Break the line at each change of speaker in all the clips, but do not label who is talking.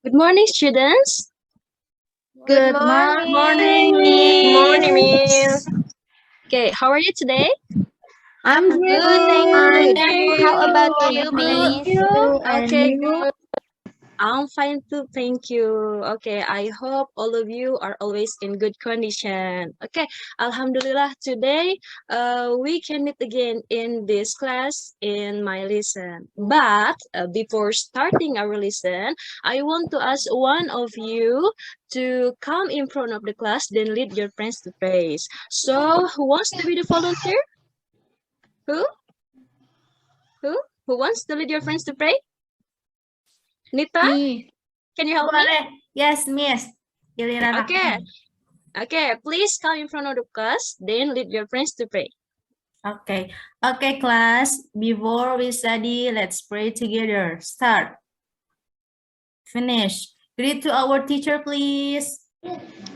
Good morning, students.
Good
morning,
morning,
Miss. Okay, how are you today?
I'm
good,
good.
thank you. How about you,
Thank
Miss?
you.
Okay,
And you?
good. I'm fine too, thank you. Okay, I hope all of you are always in good condition. Okay, Alhamdulillah, today we can meet again in this class in my lesson. But before starting our lesson, I want to ask one of you to come in front of the class, then lead your friends to praise. So, who wants to be the volunteer? Who? Who? Who wants to lead your friends to pray? Nita,
Me.
can you help me?
Boleh. Yes, Miss. Giliran aku.
Okay. Okay, please come in front of the class, then lead your friends to pray.
Okay. Okay, class. Before we study, let's pray together. Start. Finish. Greet to our teacher, please.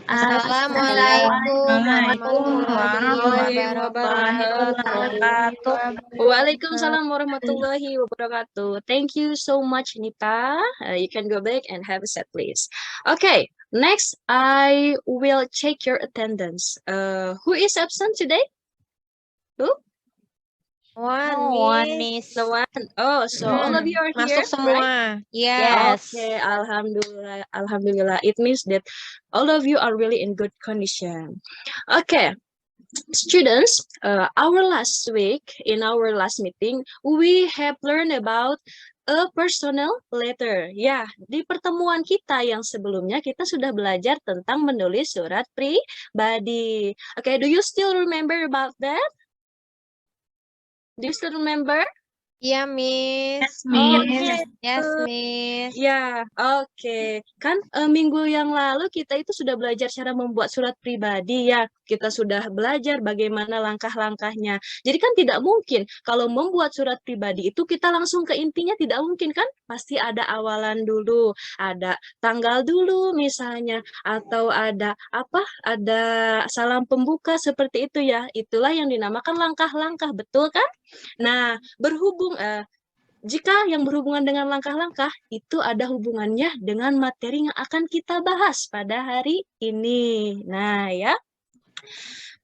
Assalamualaikum warahmatullahi wabarakatuh.
Waalaikumsalam warahmatullahi wabarakatuh. Thank you so much, Nita. You can go back and have a seat, please. Okay, next I will check your attendance. Who is absent today? Who?
One, Miss.
The one. Oh, so all of you are here,
Masuk semua.
right?
Yes.
Okay, Alhamdulillah, Alhamdulillah. It means that all of you are really in good condition. Okay, students, our last week, in our last meeting, we have learned about a personal letter. Ya, di pertemuan kita yang sebelumnya, kita sudah belajar tentang menulis surat pribadi. Okay, do you still remember about that? Do you still remember?
Iya, Miss.
Miss.
Yes, Miss.
Ya, oke. Kan minggu yang lalu kita itu sudah belajar cara membuat surat pribadi ya. Kita sudah belajar bagaimana langkah-langkahnya. Jadi kan tidak mungkin kalau membuat surat pribadi itu kita langsung ke intinya, tidak mungkin kan? Pasti ada awalan dulu, ada tanggal dulu misalnya, atau ada apa? Ada salam pembuka seperti itu ya. Itulah yang dinamakan langkah-langkah, betul kan? Nah, berhubung jika yang berhubungan dengan langkah-langkah, itu ada hubungannya dengan materi yang akan kita bahas pada hari ini. Nah, ya.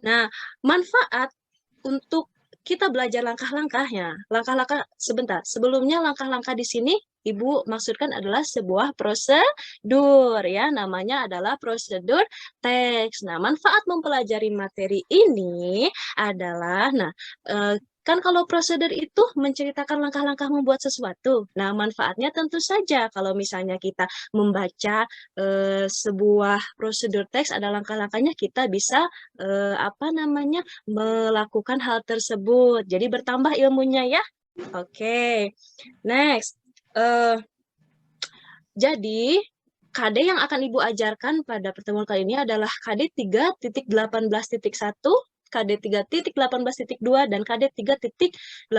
Nah, manfaat untuk kita belajar langkah-langkahnya. Langkah-langkah sebentar. Sebelumnya langkah-langkah di sini Ibu maksudkan adalah sebuah prosedur ya, namanya adalah prosedur teks. Nah, manfaat mempelajari materi ini adalah kan kalau prosedur itu menceritakan langkah-langkah membuat sesuatu. Nah, manfaatnya tentu saja kalau misalnya kita membaca sebuah prosedur teks ada langkah-langkahnya, kita bisa melakukan hal tersebut. Jadi bertambah ilmunya ya. Oke. Next. Jadi KD yang akan Ibu ajarkan pada pertemuan kali ini adalah KD 3.18.1, KD 3.18.2, dan KD 3.18.3.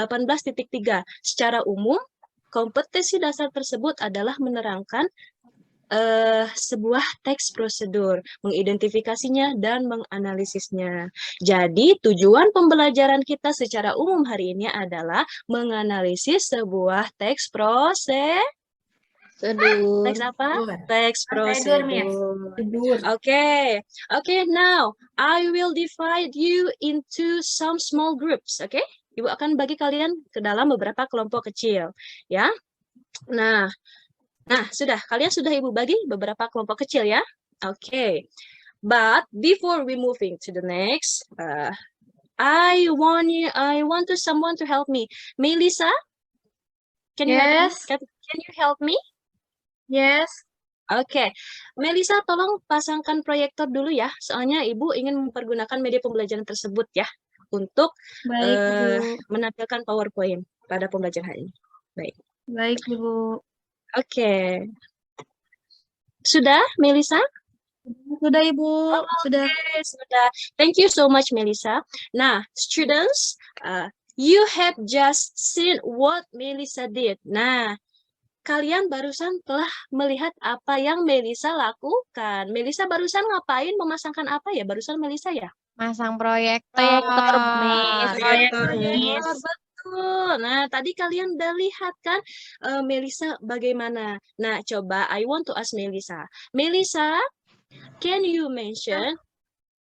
Secara umum, kompetensi dasar tersebut adalah menerangkan sebuah teks prosedur, mengidentifikasinya dan menganalisisnya. Jadi, tujuan pembelajaran kita secara umum hari ini adalah menganalisis sebuah teks teks apa? Teks prosedur. Okay. Okay, now I will divide you into some small groups, okay? Ibu akan bagi kalian ke dalam beberapa kelompok kecil, ya. Nah, sudah. Kalian sudah Ibu bagi beberapa kelompok kecil ya? Okay. But before we moving to the next, I want someone to help me. Melissa, can you help me? Can you help me?
Yes.
Oke, Melissa tolong pasangkan proyektor dulu ya, soalnya Ibu ingin mempergunakan media pembelajaran tersebut ya, untuk menampilkan PowerPoint pada pembelajaran hari ini. Baik.
Baik, Ibu.
Oke. Sudah, Melissa?
Sudah, Ibu. Sudah.
Okay, sudah. Thank you so much, Melissa. Nah, students, you have just seen what Melissa did. Nah, kalian barusan telah melihat apa yang Melissa lakukan. Melissa barusan ngapain? Memasangkan apa ya? Barusan Melissa ya?
Masang proyektor, Miss.
Betul. betul. Nah, tadi kalian udah lihat kan, Melisa bagaimana? Nah, coba I want to ask Melisa. Melisa, can you mention,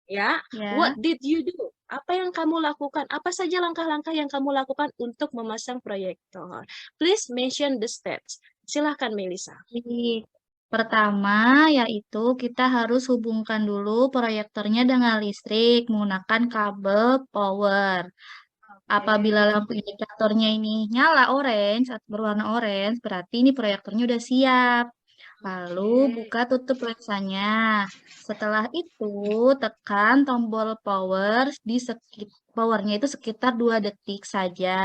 ya, what
Ya.
did you do? Apa yang kamu lakukan? Apa saja langkah-langkah yang kamu lakukan untuk memasang proyektor? Please mention the steps. Silahkan, Melisa.
Baik. Pertama, yaitu kita harus hubungkan dulu proyektornya dengan listrik menggunakan kabel power. Apabila lampu indikatornya ini nyala orange atau berwarna orange, berarti ini proyektornya udah siap. Lalu buka tutup lensanya. Setelah itu tekan tombol powernya itu sekitar 2 detik saja.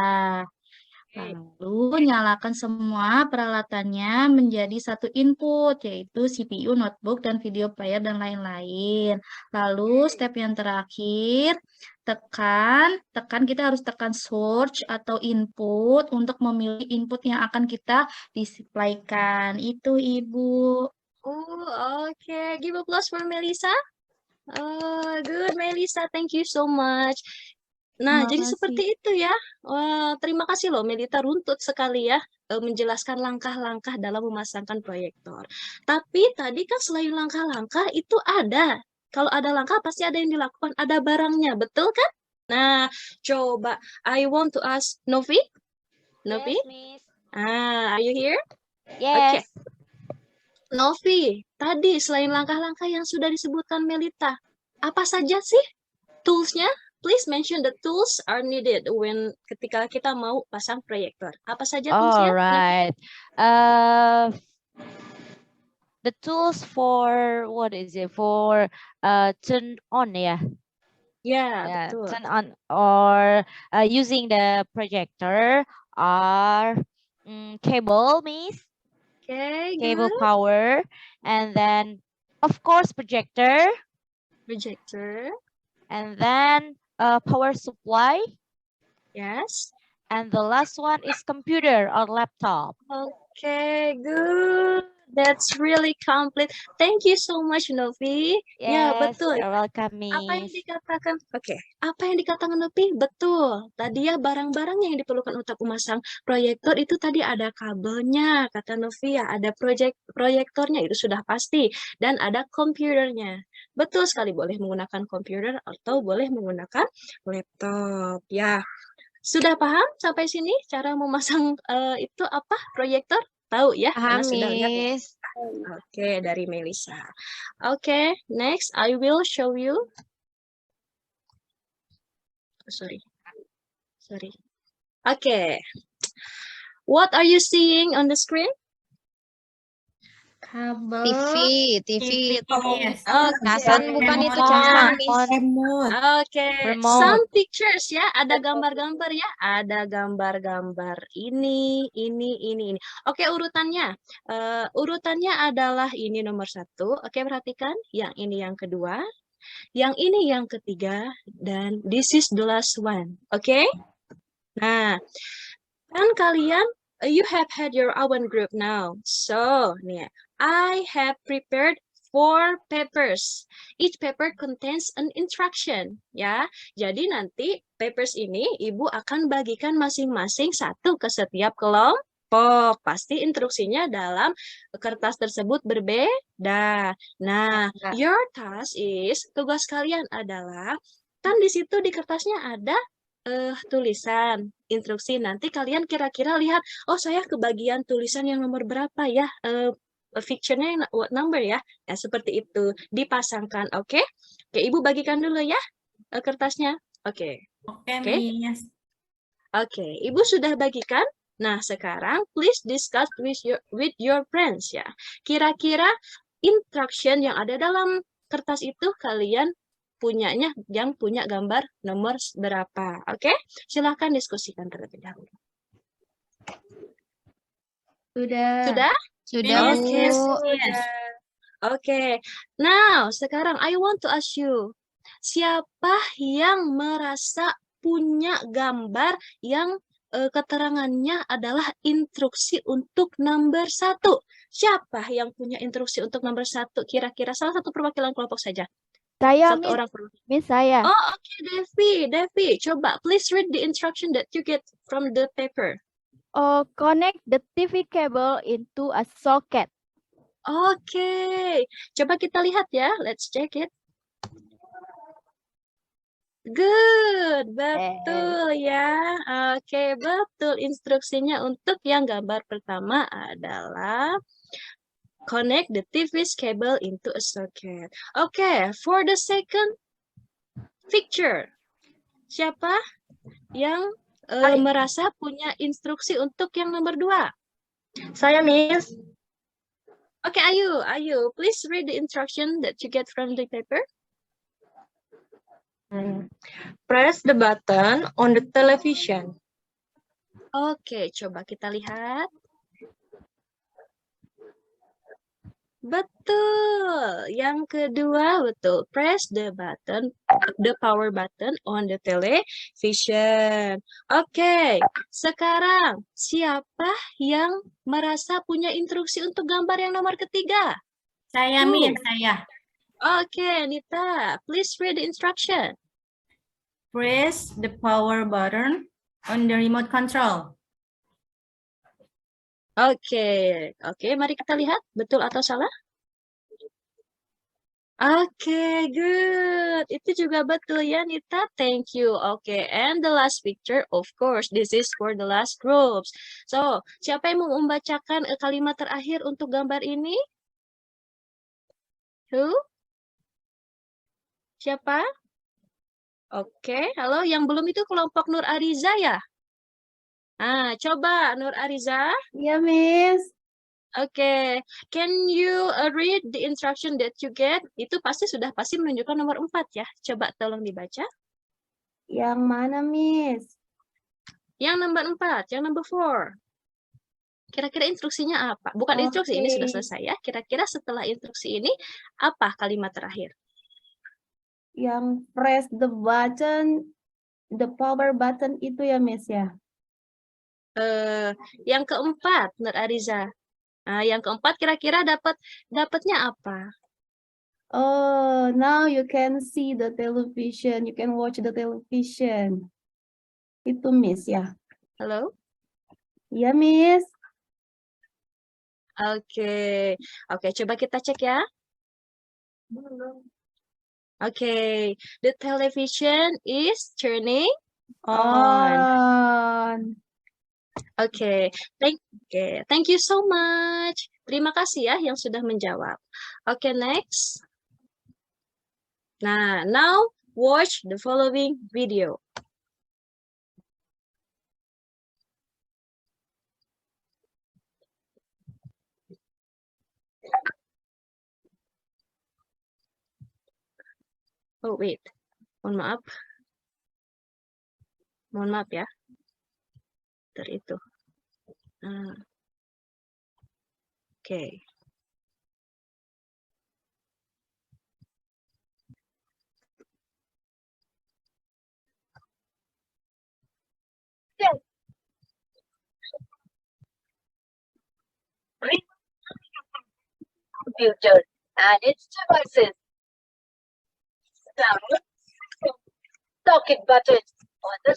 Lalu nyalakan semua peralatannya menjadi satu input, yaitu CPU, notebook, dan video player, dan lain-lain. Lalu step yang terakhir, tekan kita harus tekan search atau input untuk memilih input yang akan kita displaykan. Itu Ibu.
Okay. Give applause for Melisa. Good, Melisa. Thank you so much. Nah,
Terima
jadi
kasih.
seperti itu ya. Terima kasih loh, Melita runtut sekali ya menjelaskan langkah-langkah dalam memasangkan proyektor. Tapi tadi kan selain langkah-langkah itu ada. Kalau ada langkah pasti ada yang dilakukan, ada barangnya, betul kan? Nah, coba I want to ask Novi. Novi?
Yes, Miss.
Are you here? Okay.
Yes.
Novi, tadi selain langkah-langkah yang sudah disebutkan Melita, apa saja sih tools-nya? Please mention the tools are needed when ketika kita mau pasang proyektor. Apa saja tools-nya?
Alright. The tools for what is it? For turn on, yeah.
Ya, betul.
Turn on or using the projector are cable, Miss.
Okay,
Cable
good.
power, and then of course projector,
Projector.
and then power supply,
Yes.
and the last one is computer or laptop.
Okay, good. That's really complete. Thank you so much, Novi. Ya,
Yes,
betul.
you're welcome,
Apa yang
Miss.
dikatakan? Apa yang dikatakan Novi? Betul. Tadi ya barang-barang yang diperlukan untuk memasang proyektor itu tadi ada kabelnya, kata Novi ya, ada proyektornya itu sudah pasti, dan ada komputernya. Betul sekali, boleh menggunakan komputer atau boleh menggunakan laptop. Ya, sudah paham sampai sini cara memasang itu apa proyektor? Tahu ya, karena
Paham,
sudah lihat ya.
Miss.
Oke, dari Melisa. Oke, next I will show you. Sorry. Okay. What are you seeing on the screen?
Kabel.
TV.
Yes.
Casan bukan itu casan, Miss.
Oke,
Remote.
some pictures ya, ada gambar-gambar ya, ada gambar-gambar ini. Oke, urutannya, urutannya adalah ini nomor 1. Oke, perhatikan, yang ini yang kedua, yang ini yang ketiga, dan this is the last one. Oke, nah, kan kalian, you have had your own group now, so nih, I have prepared 4 papers. Each paper contains an instruction, ya. Jadi nanti papers ini Ibu akan bagikan masing-masing satu ke setiap kelompok. Pasti instruksinya dalam kertas tersebut berbeda. Nah, your task is, tugas kalian adalah, kan di situ di kertasnya ada tulisan, instruksi. Nanti kalian kira-kira lihat, oh saya kebagian tulisan yang nomor berapa ya? Picture-nya what number ya? Ya, seperti itu. Dipasangkan, oke? Oke, Ibu bagikan dulu ya kertasnya. Oke.
Oke,
Oke.
Miss.
Oke, Ibu sudah bagikan. Nah, sekarang please discuss with your friends ya. Kira-kira instruction yang ada dalam kertas itu kalian punyanya yang punya gambar nomor berapa. Oke? Silahkan diskusikan terlebih dahulu.
Sudah.
Sudah,
Oke,
Bu.
sudah. Oke. Now, sekarang I want to ask you, siapa yang merasa punya gambar yang keterangannya adalah instruksi untuk nomor 1? Siapa yang punya instruksi untuk nomor 1? Kira-kira salah satu perwakilan kelompok saja.
Saya,
Satu
Miss.
orang per.
Miss saya.
Oh, okay, Devi, coba please read the instruction that you get from the paper.
Connect the TV cable into a socket.
Oke, coba kita lihat ya. Let's check it. Good, betul ya. Oke, betul. Instruksinya untuk yang gambar pertama adalah connect the TV's cable into a socket. Oke, for the second picture, siapa yang merasa punya instruksi untuk yang nomor 2?
Saya, Miss.
Oke, Ayu, please read the instruction that you get from the paper.
Press the button on the television.
Oke, coba kita lihat. Betul. Yang kedua, betul. Press the button, the power button on the television. Oke, sekarang siapa yang merasa punya instruksi untuk gambar yang nomor ketiga?
Saya, Miss, saya.
Oke, Nita, please read the instruction.
Press the power button on the remote control.
Oke, mari kita lihat betul atau salah. Oke, good. Itu juga betul ya, Nita. Thank you. Oke, and the last picture, of course, this is for the last groups. So, siapa yang mau membacakan kalimat terakhir untuk gambar ini? Who? Siapa? Oke, halo. Yang belum itu kelompok Nur Ariza ya? Coba Nur Ariza.
Iya, Miss.
Oke, can you read the instruction that you get? Itu pasti menunjukkan nomor 4 ya. Coba tolong dibaca.
Yang mana, Miss?
Yang nomor 4, yang nomor 4. Kira-kira instruksinya apa? Bukan instruksi, ini sudah selesai ya. Kira-kira setelah instruksi ini, apa kalimat terakhir?
Yang press the button, the power button itu ya, Miss ya?
Yang keempat, Nur Ariza. Yang keempat kira-kira dapatnya apa?
Oh, now you can see the television, you can watch the television. Itu, Miss ya?
Halo?
Iya, Miss.
Oke, coba kita cek ya. Oke, the television is turning on. Oke, thank you so much. Terima kasih ya yang sudah menjawab. Oke, next. Nah, now watch the following video. Oh, wait. Mohon maaf. Mohon maaf ya. Itu. Oke.
Computer and its devices. Socket button on the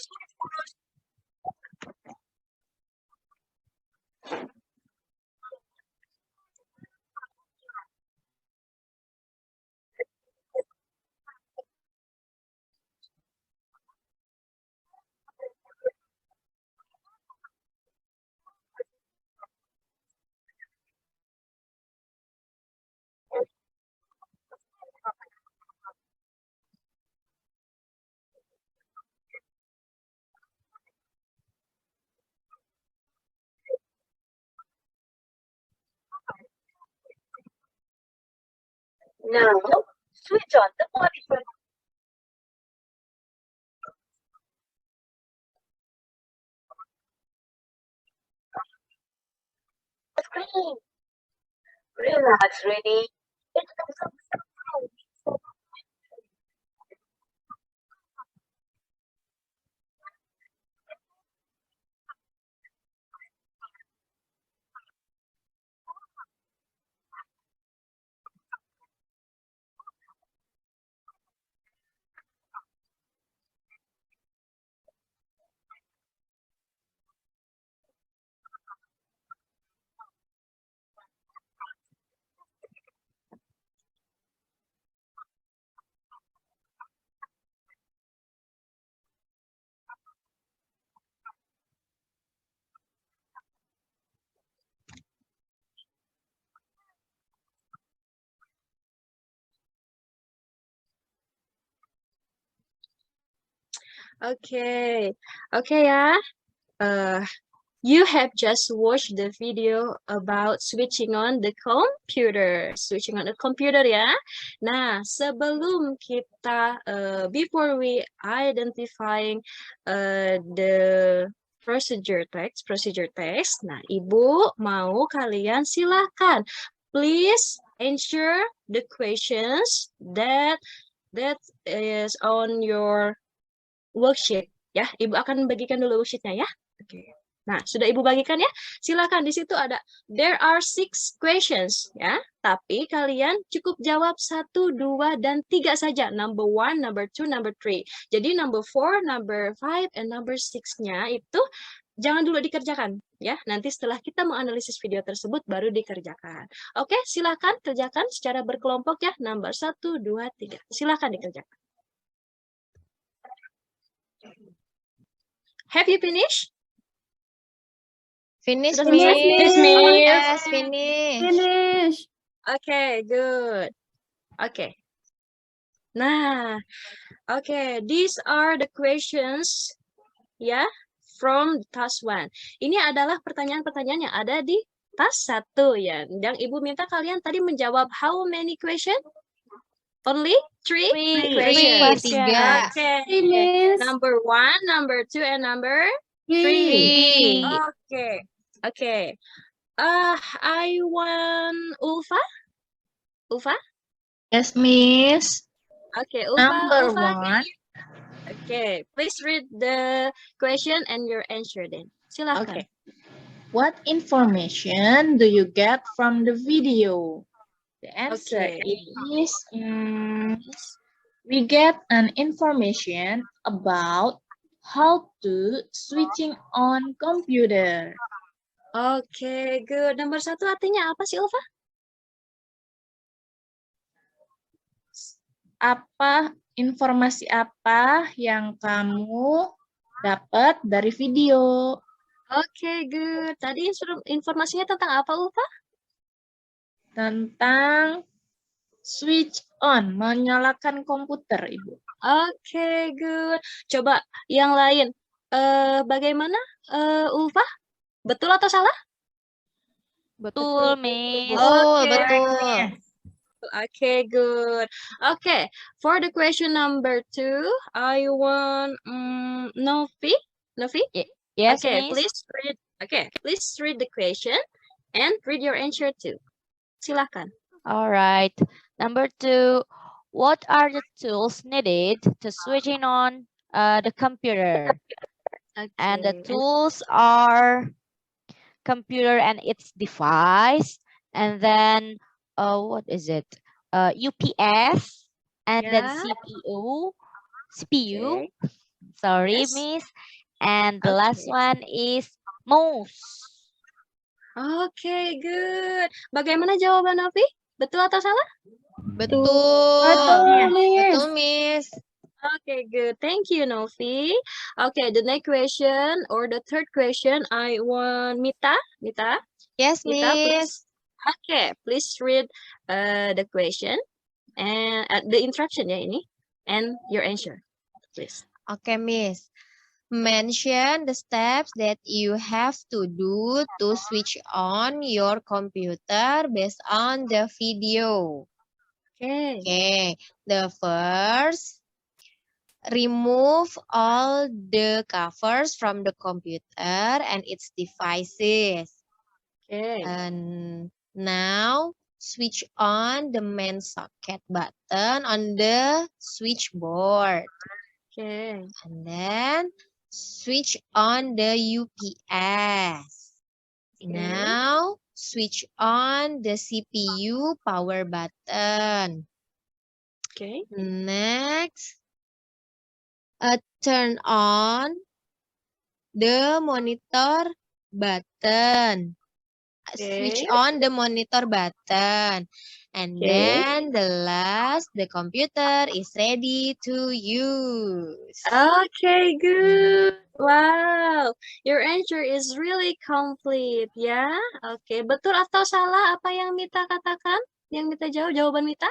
Now switch on the monitor. Screen. Relax, ready. It's
Okay. Okay ya. You have just watched the video about switching on the computer. Switching on the computer ya. Nah, sebelum kita, before we identifying the procedure text. Nah, Ibu mau kalian silakan. Please answer the questions that is on your worksheet ya. Ibu akan bagikan dulu worksheetnya ya. Oke. Nah, sudah Ibu bagikan ya? Silakan, di situ ada there are 6 questions ya. Tapi kalian cukup jawab 1, 2, dan 3 saja. Number 1, number 2, number 3. Jadi number 4, number 5, and number 6-nya itu jangan dulu dikerjakan ya. Nanti setelah kita menganalisis video tersebut baru dikerjakan. Oke, silakan kerjakan secara berkelompok ya. Number 1, 2, 3. Silakan dikerjakan. Have you finished?
Finish,
Sudah
Miss.
selesai? Yes, Miss.
Yes, finish.
Finish.
Okay, good. Okay. Nah, okay, these are the questions ya from task 1. Ini adalah pertanyaan-pertanyaan yang ada di task 1 ya. Yang Ibu minta kalian tadi menjawab how many question? Only 3 questions.
3.
Okay.
Finish.
Number 1, number 2, and number
3.
3.
Okay. Okay. I want Ulfa?
Yes, Miss.
Okay, Ulfa.
Number
Ulfa, can
1.
you- Okay, please read the question and your answer then. Silakan.
Okay. What information do you get from the video? The answer
Okay.
is we get an information about how to switching on computer.
Okay, good. Nomor 1 artinya apa sih, Ulfa?
Informasi apa yang kamu dapat dari video?
Okay, good. Tadi informasinya tentang apa, Ulfa?
Tentang switch on, menyalakan komputer, Ibu.
Okay, good. Coba yang lain. Bagaimana, Ulfa? Betul atau salah?
Betul, Miss.
Betul,
Okay.
betul.
Okay, good. Okay, for the question number 2, I want Novi.
Yes,
Okay,
Miss.
please read the question and read your answer too. Silakan.
All right. Number 2, what are the tools needed to switching on the computer? And the
Okay.
tools are computer and its device, and then what is it? UPS, and then
Yeah.
CPU.
Okay.
Sorry,
Yes.
Miss. And the last
Okay.
one is mouse.
Okay, good. Bagaimana jawaban Novi? Betul atau salah?
Betul.
Betul, Miss.
Betul, Miss.
Okay, good. Thank you, Novi. Okay, the next question or the third question, I want Mita.
Yes,
Mita,
Miss.
please. Okay, please read the question and the instruction ya ini and your answer, please.
Okay, Miss. Mention the steps that you have to do to switch on your computer based on the video.
Okay.
Okay, the first, remove all the covers from the computer and its devices.
Okay.
And now, switch on the main socket button on the switchboard.
Okay.
And then, switch on the UPS.
Okay.
Now, switch on the CPU power button.
Okay.
Next, turn on the monitor button. Switch
Okay.
on the monitor button. And
Okay.
then the last, the computer is ready to use.
Okay, good. Wow, your answer is really complete ya. Oke, betul atau salah apa yang Mita katakan? Yang Mita jawab, jawaban Mita?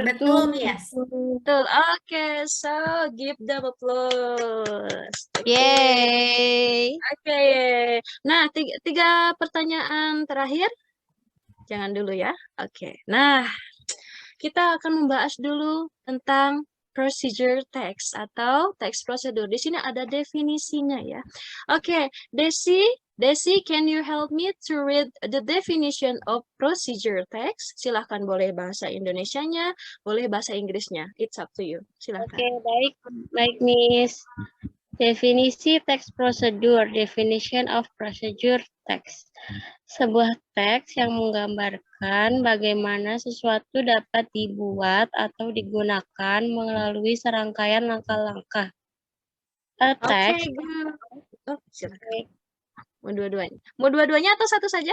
Betul, Miss.
Betul. Oke, so give them applause. Oke.
Yay.
Oke. Nah, tiga pertanyaan terakhir. Jangan dulu ya. Oke. Nah, kita akan membahas dulu tentang procedure text atau text prosedur. Di sini ada definisinya ya. Oke, Desi, can you help me to read the definition of procedure text? Silahkan, boleh bahasa Indonesianya, boleh bahasa Inggrisnya. It's up to you. Silahkan.
Oke, baik Miss. Definisi teks prosedur, definition of procedure text. Sebuah teks yang menggambarkan bagaimana sesuatu dapat dibuat atau digunakan melalui serangkaian langkah-langkah. A
Oke,
text,
good. Oh, silakan. Mau dua-duanya atau satu saja?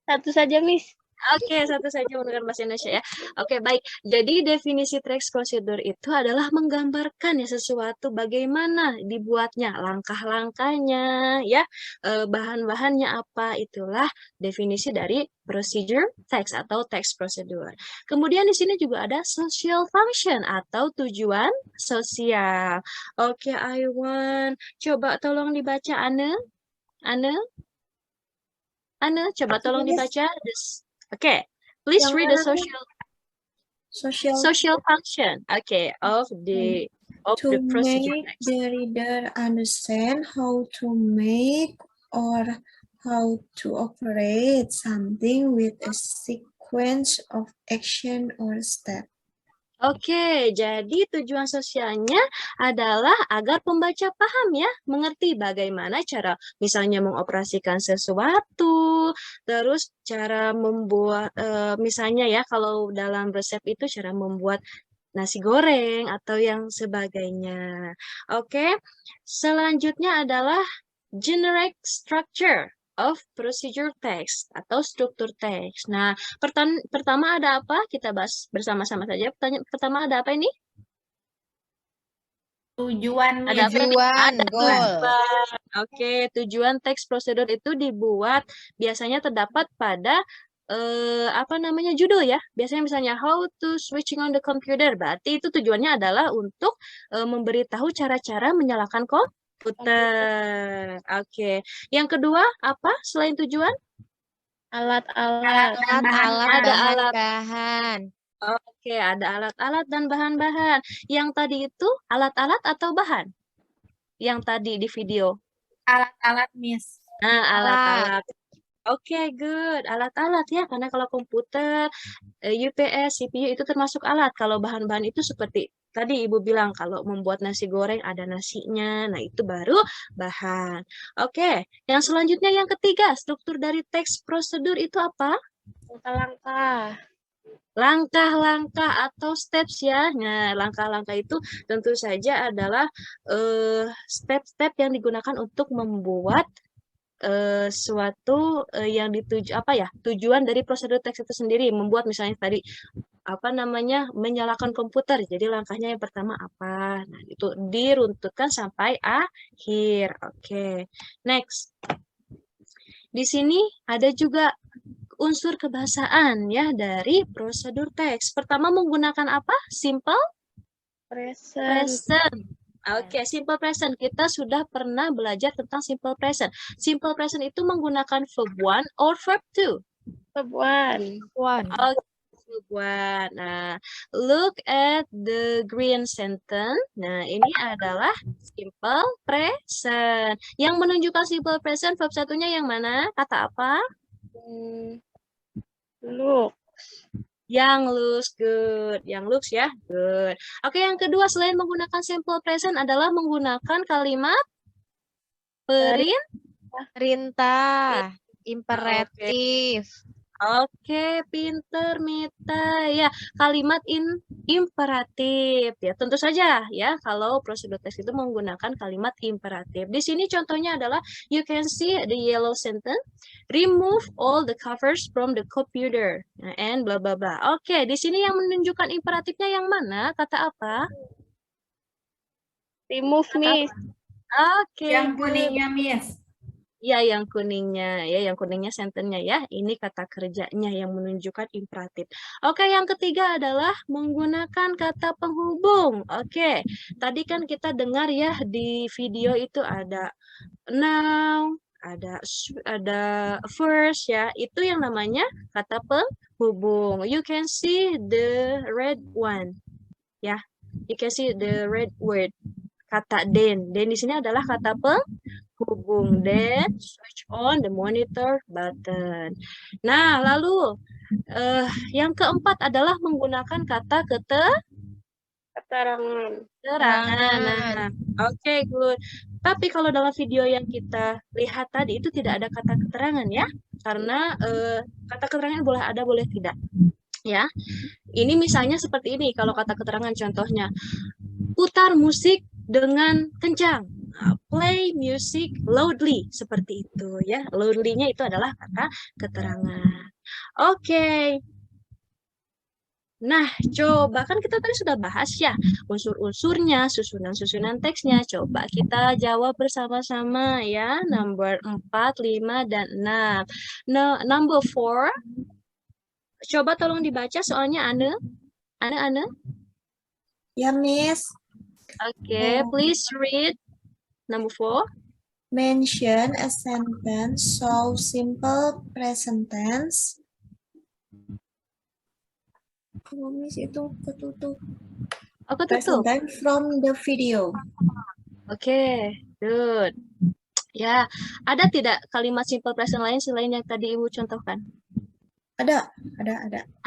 satu saja Miss.
Oke, satu saja menggunakan bahasa Indonesia ya. Oke, baik. Jadi definisi text prosedur itu adalah menggambarkan ya sesuatu bagaimana dibuatnya, langkah-langkahnya, ya, bahan-bahannya apa. Itulah definisi dari procedure text atau text prosedur. Kemudian di sini juga ada social function atau tujuan sosial. Oke, Aiwan, coba tolong dibaca Ane, coba tolong dibaca. Okay, please read the social function. Okay, of the procedure
make
text.
the reader understand how to make or how to operate something with a sequence of action or step.
Oke, jadi tujuan sosialnya adalah agar pembaca paham ya, mengerti bagaimana cara misalnya mengoperasikan sesuatu, terus cara membuat, misalnya ya kalau dalam resep itu cara membuat nasi goreng atau yang sebagainya. Oke, selanjutnya adalah generic structure of procedure text atau struktur teks. Nah, pertama ada apa? Kita bahas bersama-sama saja. Pertama ada apa ini?
Tujuan,
Ada apa?
Tujuan,
Ada
goal.
tujuan. Oke, tujuan teks prosedur itu dibuat biasanya terdapat pada apa namanya judul ya. Biasanya misalnya how to switching on the computer. Berarti itu tujuannya adalah untuk memberitahu cara-cara menyalakan komputer. Oke. Yang kedua apa selain tujuan?
Alat-alat.
Alat-alat,
Ada alat.
bahan-bahan.
Oke, ada alat-alat dan bahan-bahan. Yang tadi itu alat-alat atau bahan? Yang tadi di video.
Alat-alat, Miss.
Nah, alat-alat. Oke, good. Alat-alat ya, karena kalau komputer, UPS, CPU itu termasuk alat. Kalau bahan-bahan itu seperti tadi Ibu bilang, kalau membuat nasi goreng ada nasinya, nah itu baru bahan. Oke, yang selanjutnya yang ketiga, struktur dari teks prosedur itu apa?
Langkah-langkah.
Langkah-langkah atau steps ya. Nah, langkah-langkah itu tentu saja adalah step-step yang digunakan untuk membuat suatu yang dituju apa ya, tujuan dari prosedur teks itu sendiri, membuat misalnya tadi apa namanya menyalakan komputer. Jadi langkahnya yang pertama apa? Nah, itu diruntutkan sampai akhir. Oke. Next. Di sini ada juga unsur kebahasaan ya dari prosedur teks. Pertama menggunakan apa? Simple present. Oke, simple present. Kita sudah pernah belajar tentang simple present. Simple present itu menggunakan verb 1 or verb 2?
Verb 1.
Oke, verb 1. Nah, look at the green sentence. Nah, ini adalah simple present. Yang menunjukkan simple present, verb satunya yang mana? Kata apa?
Look.
Yang looks, good. Yang looks ya, good. Oke, yang kedua selain menggunakan simple present adalah menggunakan kalimat
Perintah, imperatif.
Oke, pinter Mita. Ya, kalimat imperatif ya. Tentu saja ya kalau prosedur teks itu menggunakan kalimat imperatif. Di sini contohnya adalah you can see the yellow sentence. Remove all the covers from the computer. Nah, and bla bla bla. Oke, di sini yang menunjukkan imperatifnya yang mana? Kata apa?
Remove, Miss.
Oke,
Yang
good.
kuningnya, Miss.
Ya, yang kuningnya sentennya ya. Ini kata kerjanya yang menunjukkan imperatif. Oke, yang ketiga adalah menggunakan kata penghubung. Oke, tadi kan kita dengar ya di video itu ada now, ada first ya. Itu yang namanya kata penghubung. You can see the red one. Ya, you can see the red word. Kata then. Then di sini adalah kata penghubung. Then switch on the monitor button. Nah, lalu yang keempat adalah menggunakan kata
Keterangan.
keterangan. Nah, oke, good. Tapi kalau dalam video yang kita lihat tadi itu tidak ada kata keterangan ya. Karena kata keterangan boleh ada, boleh tidak. Ya. Ini misalnya seperti ini kalau kata keterangan contohnya. Putar musik dengan kencang. Play music loudly. Seperti itu ya. Loudly-nya itu adalah kata keterangan. Oke. Nah, coba kan kita tadi sudah bahas ya unsur-unsurnya, susunan-susunan teksnya. Coba kita jawab bersama-sama ya. Nomor 4, 5, dan 6. Nah, number 4. Coba tolong dibaca soalnya Ane.
Ya, Miss.
Okay, please read number 4.
Mention a sentence so simple present tense. Oh, Miss, itu ketutup.
Oh,
Present
ketutup.
tense from the video.
Oke, good. Ya, ada tidak kalimat simple present lain selain yang tadi Ibu contohkan?
Ada.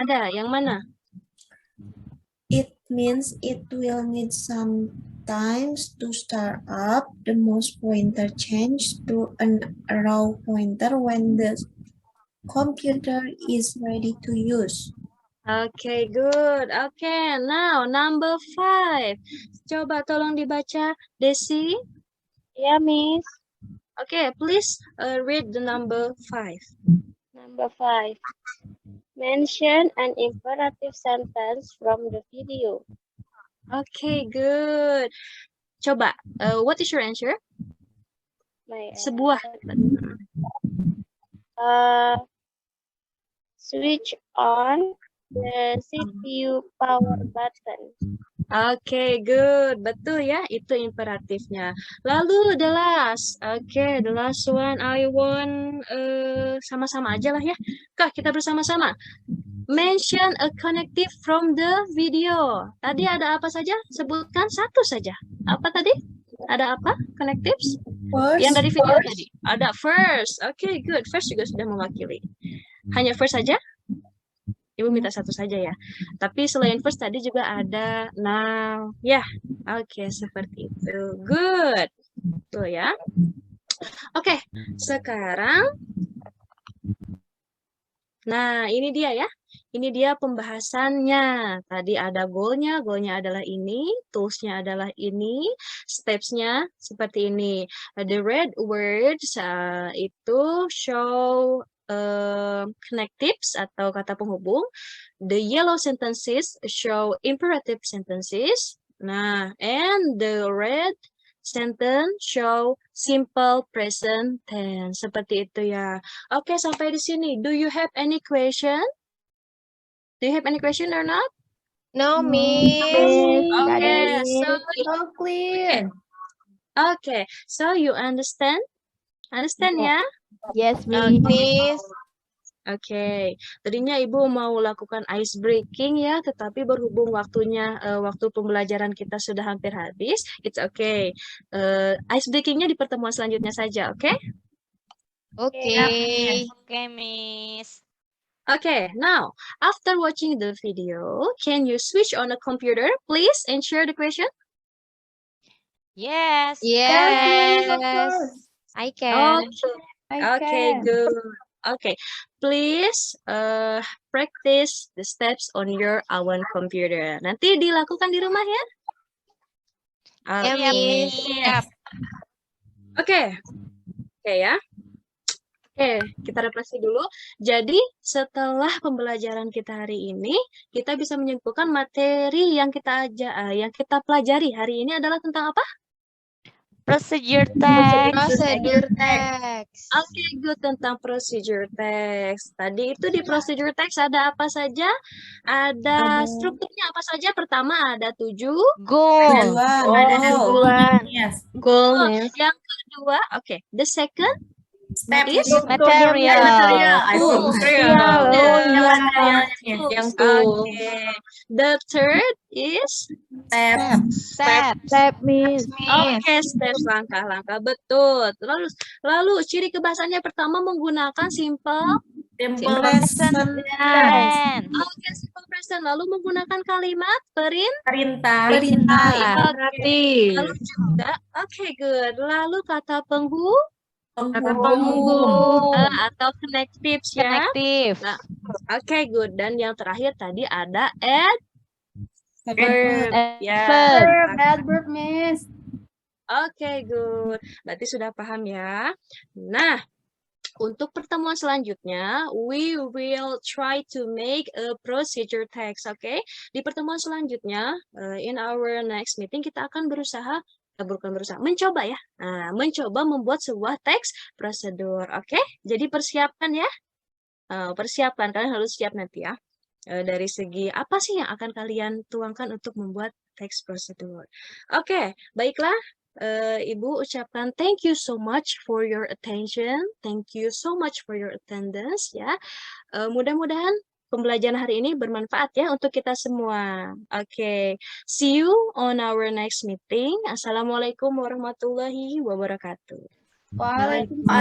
Ada, yang mana?
It means it will need some time to start up. The mouse pointer change to an arrow pointer when the computer is ready to use.
Okay, good. Okay, now number 5. Coba tolong dibaca, Desi.
Ya, Miss.
Okay, please read the number 5.
Number 5. Mention an imperative sentence from the video.
Okay, good. Coba, what is your answer?
My
Sebuah.
Switch on the CPU power button.
Oke, good. Betul ya, itu imperatifnya. Lalu the last. Oke, the last one I want sama-sama aja lah ya. Kak, kita bersama-sama. Mention a connective from the video. Tadi ada apa saja? Sebutkan satu saja. Apa tadi? Ada apa? Connectives?
First.
Yang dari video tadi. Ada first. Oke, good. First juga sudah mewakili. Hanya first saja? Ibu minta satu saja ya. Tapi selain first tadi juga ada now. Ya, oke, seperti itu. Good. Tuh ya. Oke, sekarang. Nah, ini dia ya. Ini dia pembahasannya. Tadi ada goalnya adalah ini, tools-nya adalah ini, steps-nya seperti ini. The red words itu show connectives atau kata penghubung. The yellow sentences show imperative sentences. Nah, and the red sentence show simple present tense. Seperti itu ya. Oke, sampai di sini. Do you have any question? Do you have any question or not?
No, Miss.
Okay,
So clear.
okay, so you understand? Understand ya?
Yes,
Okay.
Miss.
Oke, tadinya Ibu mau lakukan ice breaking ya, tetapi berhubung waktunya, waktu pembelajaran kita sudah hampir habis, it's okay. Ice breakingnya di pertemuan selanjutnya saja, oke?
Okay.
Okay, Miss.
Okay, now, after watching the video, can you switch on the computer, please, and share the question?
Yes.
Yes.
Of course.
I can.
Okay, good. Okay, please practice the steps on your own computer. Nanti dilakukan di rumah ya.
Ya, Miss.
Siap.
Oke, ya. Oke, kita refleksi dulu. Jadi, setelah pembelajaran kita hari ini, kita bisa menyimpulkan materi yang kita pelajari hari ini adalah tentang apa?
Procedure text.
Procedure text.
Oke, good, tentang procedure text. Tadi itu di procedure text ada apa saja? Ada strukturnya apa saja? Pertama ada 7
Goal.
Ada
Bulan.
yes.
goal. Yang kedua, oke, the second
Step
is
Material.
material.
Material.
Yang
oke. The third is
step.
Steps.
Step means.
oke, steps, langkah-langkah, betul. Lalu ciri kebahasannya pertama menggunakan simple.
Simple
Present.
Tense.
Oke, simple present. Lalu menggunakan kalimat
perintah.
Perintah.
Lalu juga, oke, good. Lalu kata
Penghubung.
atau connectives ya.
Connective.
Nah, oke, good. Dan yang terakhir tadi ada
Verb.
ya.
Adverb, Miss.
Oke, good. Berarti sudah paham ya. Nah, untuk pertemuan selanjutnya, we will try to make a procedure text, oke? Di pertemuan selanjutnya, in our next meeting, kita akan mencoba ya. Nah, mencoba membuat sebuah teks prosedur, oke? Jadi persiapkan ya. Persiapkan, kalian harus siap nanti ya. Dari segi apa sih yang akan kalian tuangkan untuk membuat teks prosedur. Oke, baiklah. Ibu ucapkan thank you so much for your attention. Thank you so much for your attendance ya. Mudah-mudahan pembelajaran hari ini bermanfaat ya untuk kita semua. Oke, see you on our next meeting. Assalamualaikum warahmatullahi wabarakatuh.
Waalaikumsalam.